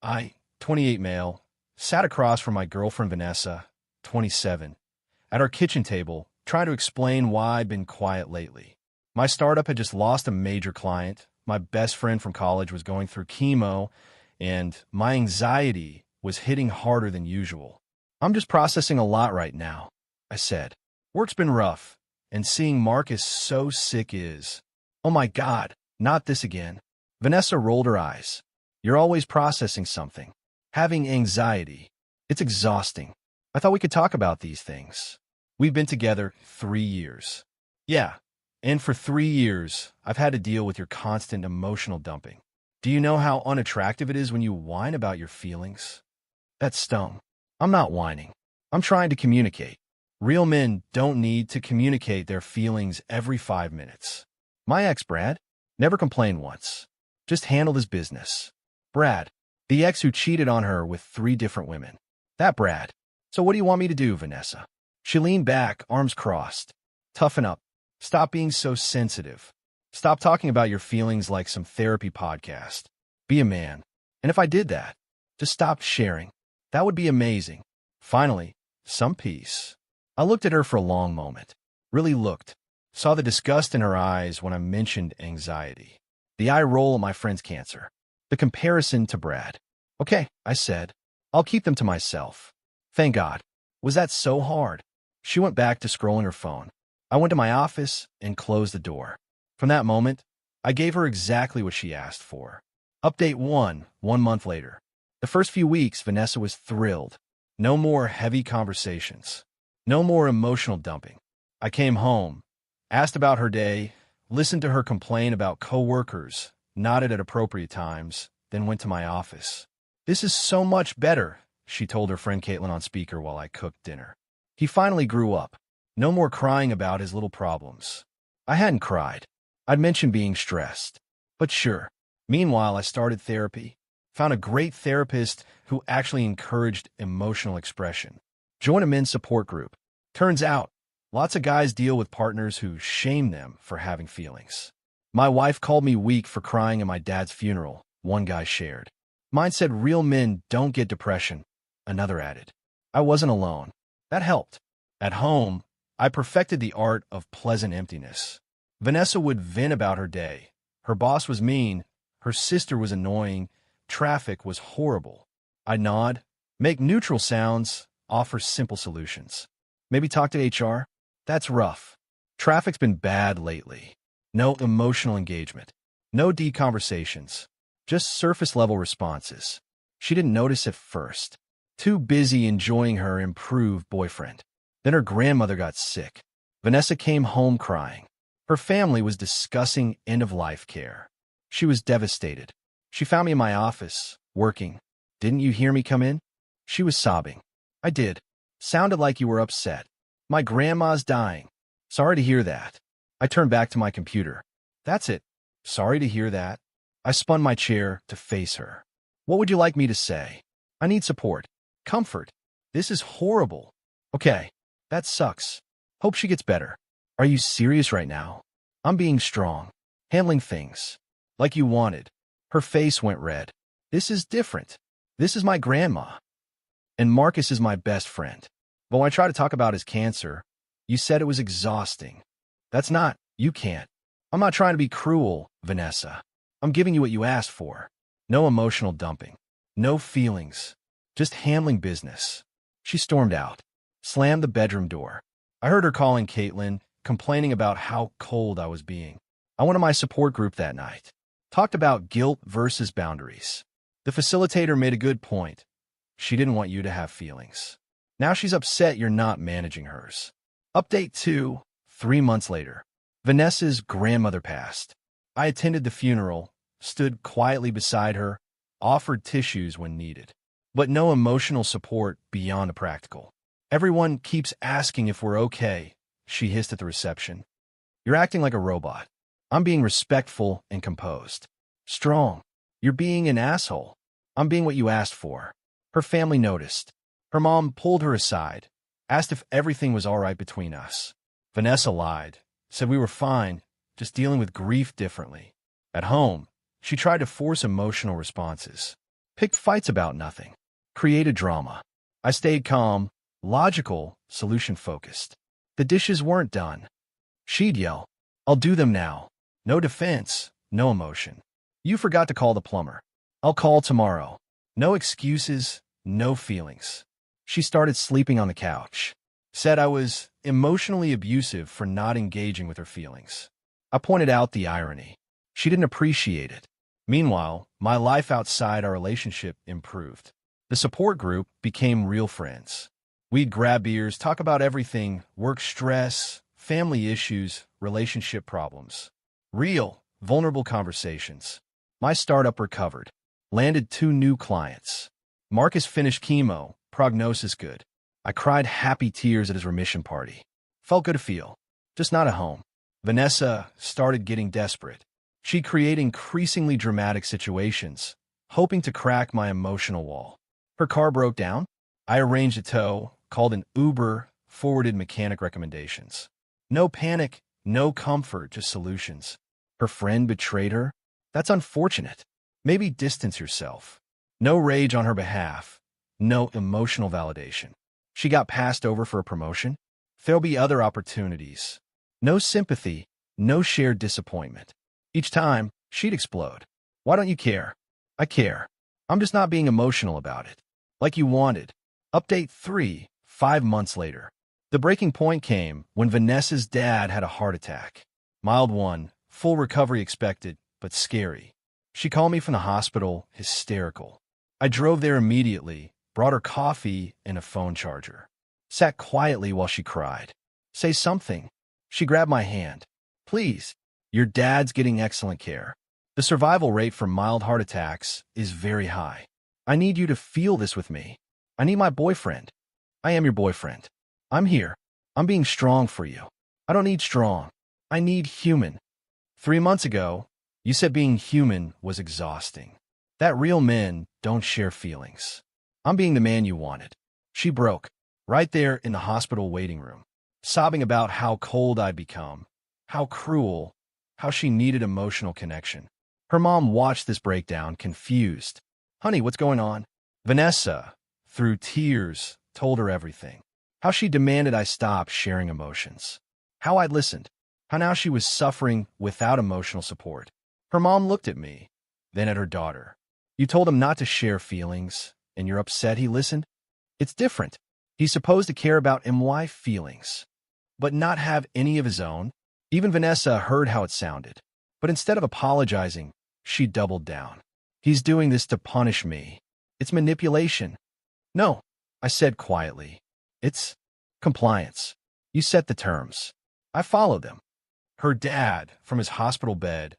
I, 28 male, sat across from my girlfriend Vanessa, 27, at our kitchen table, trying to explain why I'd been quiet lately. My startup had just lost a major client, my best friend from college was going through chemo, and my anxiety was hitting harder than usual. I'm just processing a lot right now, I said. Work's been rough, and seeing Marcus so sick is... Oh my God, not this again. Vanessa rolled her eyes. You're always processing something. Having anxiety. It's exhausting. I thought we could talk about these things. We've been together 3 years. Yeah, and for 3 years, I've had to deal with your constant emotional dumping. Do you know how unattractive it is when you whine about your feelings? That stung. I'm not whining. I'm trying to communicate. Real men don't need to communicate their feelings every 5 minutes. My ex, Brad, never complained once. Just handled his business. Brad, the ex who cheated on her with 3 different women. That Brad. So what do you want me to do, Vanessa? She leaned back, arms crossed. Toughen up. Stop being so sensitive. Stop talking about your feelings like some therapy podcast. Be a man. And if I did that, just stop sharing. That would be amazing. Finally, some peace. I looked at her for a long moment. Really looked. Saw the disgust in her eyes when I mentioned anxiety. The eye roll at my friend's cancer. The comparison to Brad. Okay, I said. I'll keep them to myself. Thank God. Was that so hard? She went back to scrolling her phone. I went to my office and closed the door. From that moment, I gave her exactly what she asked for. Update 1 month later. The first few weeks, Vanessa was thrilled. No more heavy conversations. No more emotional dumping. I came home, asked about her day, listened to her complain about coworkers, nodded at appropriate times, then went to my office. This is so much better, she told her friend Caitlin on speaker while I cooked dinner. He finally grew up. No more crying about his little problems. I hadn't cried. I'd mentioned being stressed. But sure. Meanwhile, I started therapy. Found a great therapist who actually encouraged emotional expression. Joined a men's support group. Turns out, lots of guys deal with partners who shame them for having feelings. My wife called me weak for crying at my dad's funeral, one guy shared. Mine said real men don't get depression, another added. I wasn't alone. That helped. At home, I perfected the art of pleasant emptiness. Vanessa would vent about her day. Her boss was mean. Her sister was annoying. Traffic was horrible. I nod, make neutral sounds, offer simple solutions. Maybe talk to HR? That's rough. Traffic's been bad lately. No emotional engagement. No deep conversations. Just surface-level responses. She didn't notice at first. Too busy enjoying her improved boyfriend. Then her grandmother got sick. Vanessa came home crying. Her family was discussing end-of-life care. She was devastated. She found me in my office, working. Didn't you hear me come in? She was sobbing. I did. Sounded like you were upset. My grandma's dying. Sorry to hear that. I turned back to my computer. That's it. Sorry to hear that. I spun my chair to face her. What would you like me to say? I need support. Comfort. This is horrible. Okay. That sucks. Hope she gets better. Are you serious right now? I'm being strong. Handling things. Like you wanted. Her face went red. This is different. This is my grandma. And Marcus is my best friend. But when I tried to talk about his cancer, you said it was exhausting. That's not. You can't. I'm not trying to be cruel, Vanessa. I'm giving you what you asked for. No emotional dumping. No feelings. Just handling business. She stormed out. Slammed the bedroom door. I heard her calling Caitlin, complaining about how cold I was being. I went to my support group that night. Talked about guilt versus boundaries. The facilitator made a good point. She didn't want you to have feelings. Now she's upset you're not managing hers. Update 2, 3 months later. Vanessa's grandmother passed. I attended the funeral, stood quietly beside her, offered tissues when needed. But no emotional support beyond the practical. Everyone keeps asking if we're okay, she hissed at the reception. You're acting like a robot. I'm being respectful and composed. Strong. You're being an asshole. I'm being what you asked for. Her family noticed. Her mom pulled her aside, asked if everything was all right between us. Vanessa lied, said we were fine, just dealing with grief differently. At home, she tried to force emotional responses. Picked fights about nothing. Created drama. I stayed calm, logical, solution-focused. The dishes weren't done. She'd yell, "I'll do them now." No defense, no emotion. "You forgot to call the plumber." "I'll call tomorrow." No excuses, no feelings. She started sleeping on the couch. Said I was emotionally abusive for not engaging with her feelings. I pointed out the irony. She didn't appreciate it. Meanwhile, my life outside our relationship improved. The support group became real friends. We'd grab beers, talk about everything: work stress, family issues, relationship problems. Real, vulnerable conversations. My startup recovered. Landed 2 new clients. Marcus finished chemo, prognosis good. I cried happy tears at his remission party. Felt good to feel, just not at home. Vanessa started getting desperate. She'd create increasingly dramatic situations, hoping to crack my emotional wall. Her car broke down. I arranged a tow, called an Uber, forwarded mechanic recommendations. No panic, no comfort, just solutions. Her friend betrayed her? That's unfortunate. Maybe distance yourself. No rage on her behalf. No emotional validation. She got passed over for a promotion? There'll be other opportunities. No sympathy, no shared disappointment. Each time, she'd explode. "Why don't you care?" "I care. I'm just not being emotional about it." "Like you wanted." Update 3, 5 months later. The breaking point came when Vanessa's dad had a heart attack. Mild one, full recovery expected, but scary. She called me from the hospital, hysterical. I drove there immediately, brought her coffee and a phone charger. Sat quietly while she cried. "Say something." She grabbed my hand. "Please. Your dad's getting excellent care. The survival rate for mild heart attacks is very high. I need you to feel this with me. I need my boyfriend. I am your boyfriend. I'm here. I'm being strong for you. I don't need strong. I need human. 3 months ago, you said being human was exhausting. That real men don't share feelings. I'm being the man you wanted." She broke, right there in the hospital waiting room, sobbing about how cold I'd become, how cruel, how she needed emotional connection. Her mom watched this breakdown, confused. "Honey, what's going on?" Vanessa, through tears, told her everything. How she demanded I stop sharing emotions. How I'd listened. How now she was suffering without emotional support. Her mom looked at me, then at her daughter. "You told him not to share feelings, and you're upset he listened? It's different. He's supposed to care about MY feelings, but not have any of his own." Even Vanessa heard how it sounded. But instead of apologizing, she doubled down. "He's doing this to punish me. It's manipulation." "No," I said quietly. "It's compliance. You set the terms. I follow them." Her dad, from his hospital bed,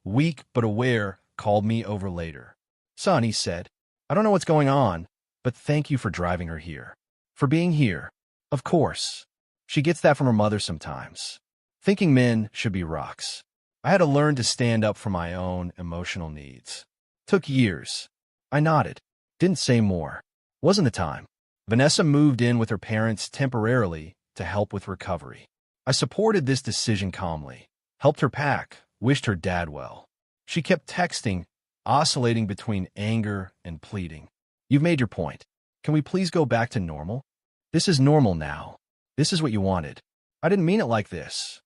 weak but aware, called me over later. "Son," he said, "I don't know what's going on, but thank you for driving her here. For being here. Of course. She gets that from her mother sometimes. Thinking men should be rocks. I had to learn to stand up for my own emotional needs. Took years. I nodded. Didn't say more. Wasn't the time." Vanessa moved in with her parents temporarily to help with recovery. I supported this decision calmly, helped her pack, wished her dad well. She kept texting, oscillating between anger and pleading. "You've made your point. Can we please go back to normal? This is normal now. This is what you wanted. I didn't mean it like this.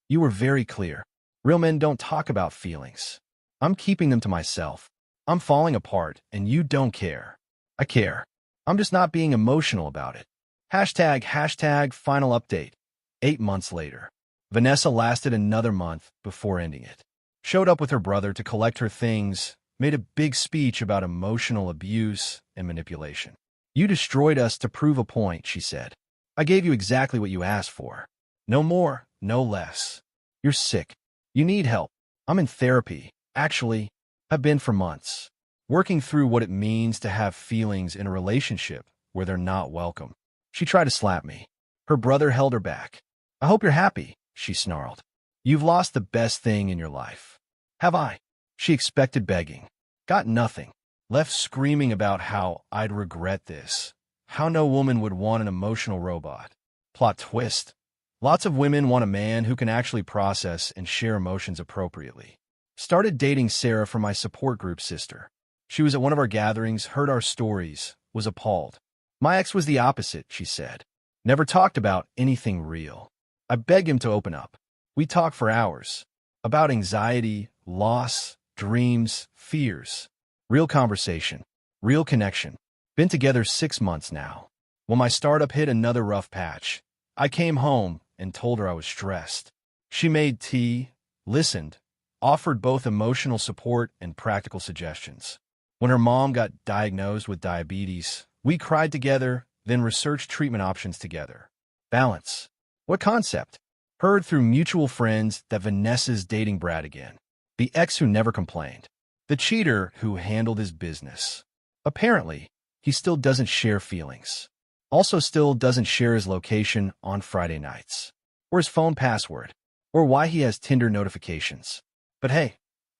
You were very clear. Real men don't talk about feelings. I'm keeping them to myself. I'm falling apart, and you don't care. I care. I'm just not being emotional about it." Hashtag final update. 8 months later. Vanessa lasted another month before ending it. Showed up with her brother to collect her things, made a big speech about emotional abuse and manipulation. "You destroyed us to prove a point," she said. "I gave you exactly what you asked for. No more, no less. You're sick. You need help. I'm in therapy. Actually, I've been for months. Working through what it means to have feelings in a relationship where they're not welcome." She tried to slap me. Her brother held her back. "I hope you're happy," she snarled. "You've lost the best thing in your life." "Have I?" She expected begging. Got nothing. Left screaming about how I'd regret this. How no woman would want an emotional robot. Plot twist. Lots of women want a man who can actually process and share emotions appropriately. Started dating Sarah from my support group sister. She was at one of our gatherings, heard our stories, was appalled. My ex was the opposite, she said. Never talked about anything real. I begged him to open up. We talked for hours. About anxiety, loss, dreams, fears. Real conversation. Real connection. Been together 6 months now. When my startup hit another rough patch, I came home and told her I was stressed. She made tea, listened, offered both emotional support and practical suggestions. When her mom got diagnosed with diabetes, we cried together, then researched treatment options together. Balance. What concept? Heard through mutual friends that Vanessa's dating Brad again. The ex who never complained. The cheater who handled his business. Apparently, he still doesn't share feelings. Also still doesn't share his location on Friday nights. Or his phone password. Or why he has Tinder notifications. But hey,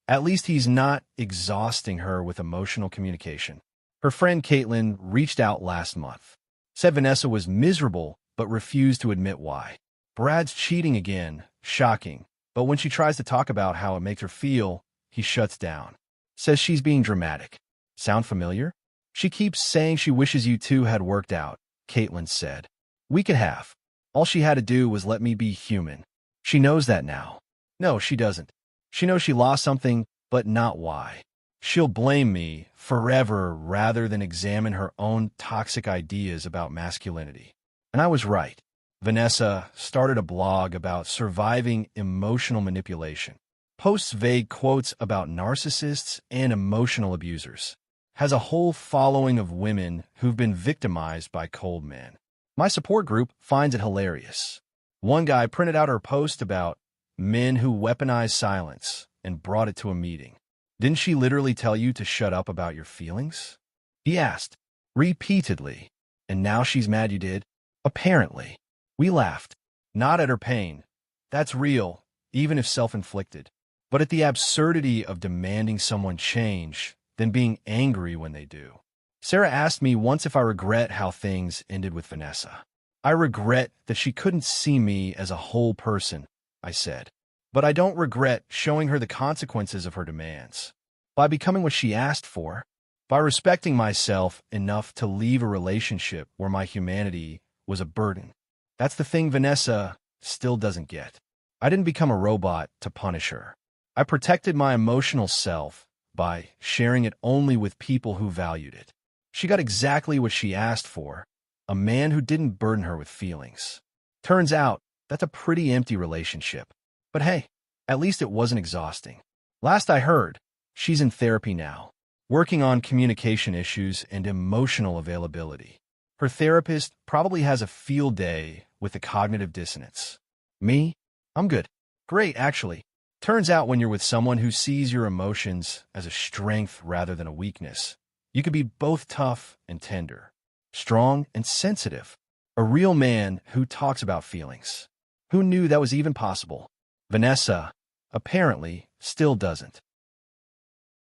at least he's not exhausting her with emotional communication. Her friend Caitlin reached out last month. Said Vanessa was miserable, but refused to admit why. Brad's cheating again, shocking. But when she tries to talk about how it makes her feel, he shuts down. Says she's being dramatic. Sound familiar? She keeps saying she wishes you two had worked out, Caitlin said. We could have. All she had to do was let me be human. She knows that now. No, she doesn't. She knows she lost something, but not why. She'll blame me forever rather than examine her own toxic ideas about masculinity. And I was right. Vanessa started a blog about surviving emotional manipulation. Posts vague quotes about narcissists and emotional abusers. Has a whole following of women who've been victimized by cold men. My support group finds it hilarious. One guy printed out her post about men who weaponize silence and brought it to a meeting. Didn't she literally tell you to shut up about your feelings? He asked, repeatedly. And now she's mad you did? Apparently. We laughed. Not at her pain. That's real, even if self-inflicted. But at the absurdity of demanding someone change, then being angry when they do. Sarah asked me once if I regret how things ended with Vanessa. I regret that she couldn't see me as a whole person, I said. But I don't regret showing her the consequences of her demands. By becoming what she asked for, by respecting myself enough to leave a relationship where my humanity was a burden. That's the thing Vanessa still doesn't get. I didn't become a robot to punish her. I protected my emotional self by sharing it only with people who valued it. She got exactly what she asked for, a man who didn't burden her with feelings. Turns out, that's a pretty empty relationship. But hey, at least it wasn't exhausting. Last I heard, she's in therapy now, working on communication issues and emotional availability. Her therapist probably has a field day with the cognitive dissonance. Me? I'm good. Great, actually. Turns out when you're with someone who sees your emotions as a strength rather than a weakness, you can be both tough and tender, strong and sensitive. A real man who talks about feelings. Who knew that was even possible? Vanessa, apparently, still doesn't.